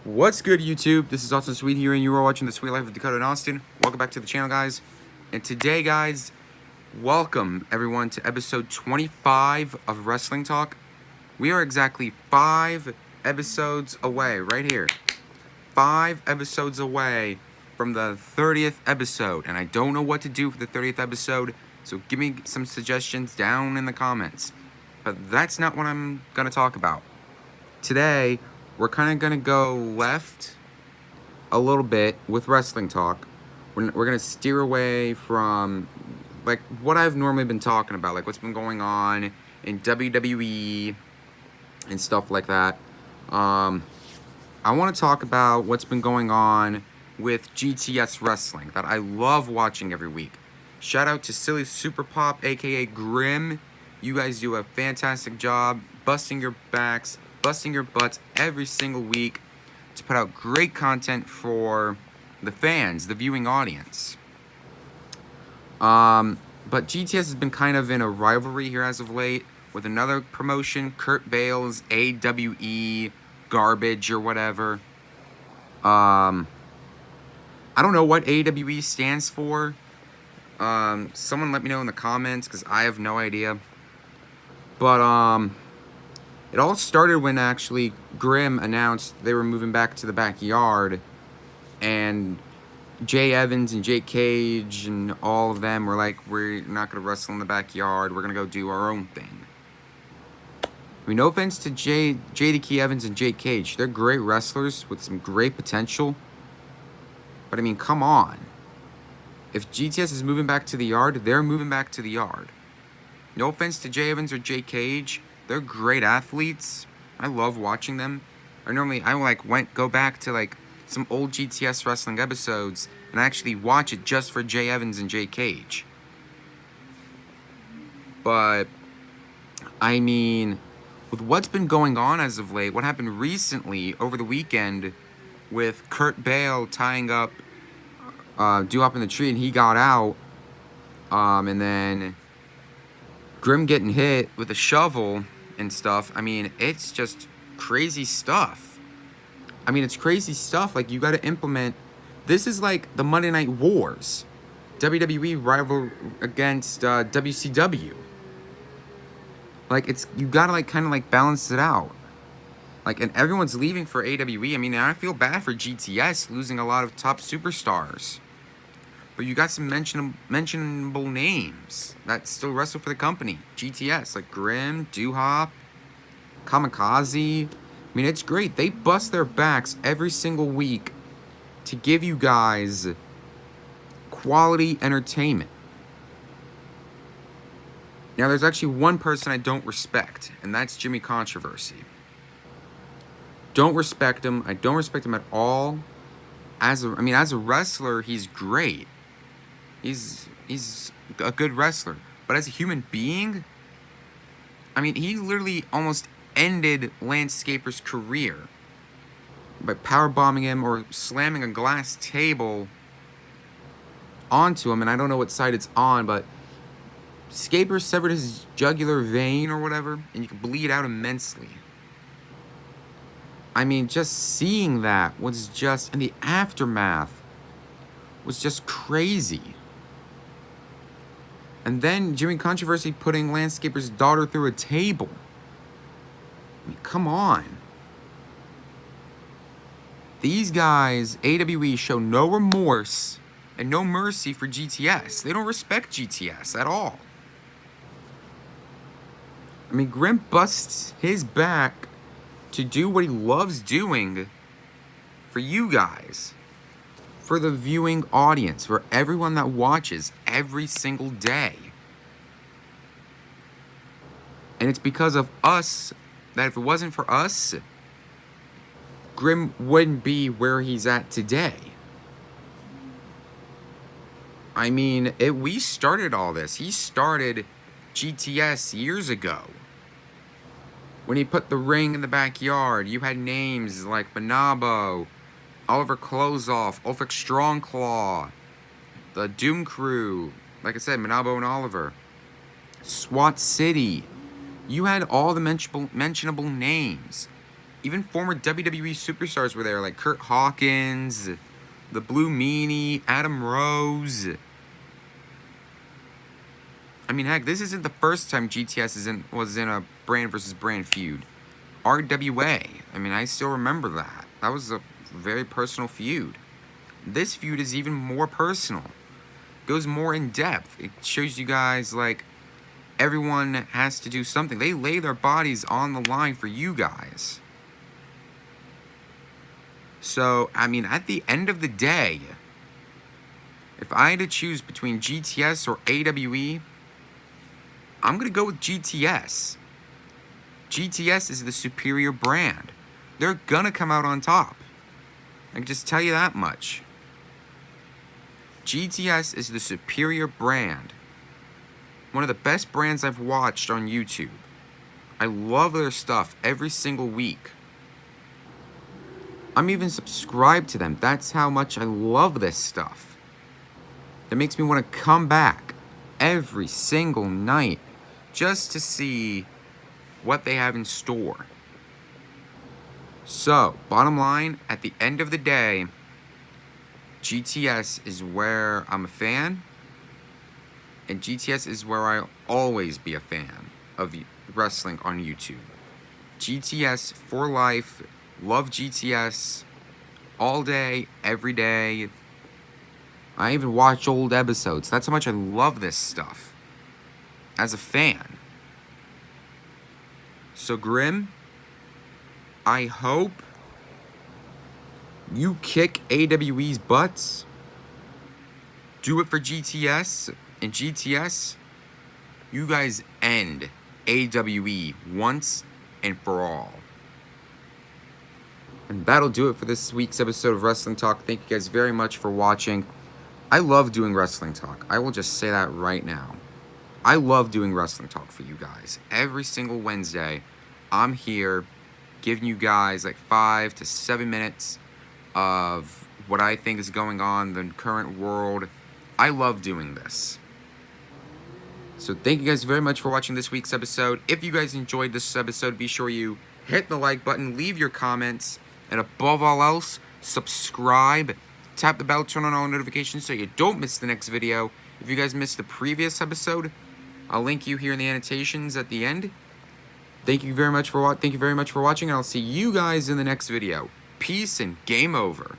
What's good, YouTube? This is Austin Sweet here, and you are watching The Sweet Life of Dakota and Austin. Welcome back to the channel, guys. And today, guys, welcome everyone to episode 25 of Wrestling Talk. We are exactly 5 episodes away, right here. 5 episodes away from the 30th episode, and I don't know what to do for the 30th episode, so give me some suggestions down in the comments. But that's not what I'm going to talk about. Today, we're kind of going to go left a little bit with Wrestling Talk. We're going to steer away from, like, what I've normally been talking about, like what's been going on in WWE and stuff like that. I want to talk about what's been going on with GTS Wrestling that I love watching every week. Shout out to Silly Super Pop, aka Grim. You guys do a fantastic job busting your backs, busting your butts every single week to put out great content for the fans, the viewing audience. But GTS has been kind of in a rivalry here as of late with another promotion, Kurt Bale's AWE garbage or whatever. I don't know what AWE stands for. Someone let me know in the comments because I have no idea. But it all started when actually Grimm announced they were moving back to the backyard, and Jay Evans and Jake Cage and all of them were like, we're not going to wrestle in the backyard, we're going to go do our own thing. I mean, no offense to JDK Evans and Jake Cage. They're great wrestlers with some great potential. But I mean, come on. If GTS is moving back to the yard, they're moving back to the yard. No offense to Jay Evans or Jake Cage. They're great athletes. I love watching them. I go back to like some old GTS wrestling episodes and I actually watch it just for Jay Evans and Jay Cage. But I mean, with what's been going on as of late, what happened recently over the weekend with Kurt Bale tying up Doo-Wop in the tree and he got out, and then Grimm getting hit with a shovel and stuff. I mean, it's just crazy stuff. I mean, it's crazy stuff. Like, you got to implement. This is like the Monday Night Wars. WWE rival against WCW. Like, you got to like kind of like balance it out. Like, and everyone's leaving for AWE. I mean, I feel bad for GTS losing a lot of top superstars. But you got some mentionable names that still wrestle for the company. GTS, like Grimm, Doo-Wop, Kamikaze. I mean, it's great. They bust their backs every single week to give you guys quality entertainment. Now, there's actually one person I don't respect, and that's Jimmy Controversy. Don't respect him. I don't respect him at all. As a wrestler, he's great. He's a good wrestler. But as a human being, I mean, he literally almost ended Landscaper's career by powerbombing him or slamming a glass table onto him. And I don't know what side it's on, but Scaper severed his jugular vein or whatever, and you can bleed out immensely. I mean, just seeing that was just, and the aftermath was just crazy. And then Jimmy Controversy putting Landscaper's daughter through a table. I mean, come on. These guys, AWE, show no remorse and no mercy for GTS. They don't respect GTS at all. I mean, Grimm busts his back to do what he loves doing for you guys, for the viewing audience, for everyone that watches every single day. And it's because of us that if it wasn't for us, Grimm wouldn't be where he's at today. I mean, we started all this. He started GTS years ago. When he put the ring in the backyard, you had names like Bonabo, Oliver Closeoff, Ulfric Strongclaw, the Doom Crew, like I said, Bonabo and Oliver, SWAT City. You had all the mentionable names. Even former WWE superstars were there, like Kurt Hawkins, the Blue Meanie, Adam Rose. I mean, heck, this isn't the first time GTS was in a brand versus brand feud. RWA, I mean, I still remember that. That was a very personal feud. This feud is even more personal. Goes more in depth. It shows you guys, like, everyone has to do something. They lay their bodies on the line for you guys. So, I mean, at the end of the day, if I had to choose between GTS or AWE, I'm going to go with GTS. GTS is the superior brand. They're going to come out on top. I can just tell you that much. GTS is the superior brand. One of the best brands I've watched on YouTube. I love their stuff every single week. I'm even subscribed to them. That's how much I love this stuff. It makes me want to come back every single night just to see what they have in store. So, bottom line, at the end of the day, GTS is where I'm a fan, and GTS is where I'll always be a fan of wrestling on YouTube. GTS for life. Love GTS all day, every day. I even watch old episodes. That's how much I love this stuff as a fan. So, Grim, I hope you kick AWE's butts. Do it for GTS. And GTS, you guys end AWE once and for all. And that'll do it for this week's episode of Wrestling Talk. Thank you guys very much for watching. I love doing Wrestling Talk. I will just say that right now. I love doing Wrestling Talk for you guys. Every single Wednesday, I'm here giving you guys like 5 to 7 minutes of what I think is going on in the current world. I love doing this. So thank you guys very much for watching this week's episode. If you guys enjoyed this episode, be sure you hit the like button, leave your comments, and above all else, subscribe. Tap the bell, turn on all notifications so you don't miss the next video. If you guys missed the previous episode, I'll link you here in the annotations at the end. Thank you very much for watching, and I'll see you guys in the next video. Peace and game over.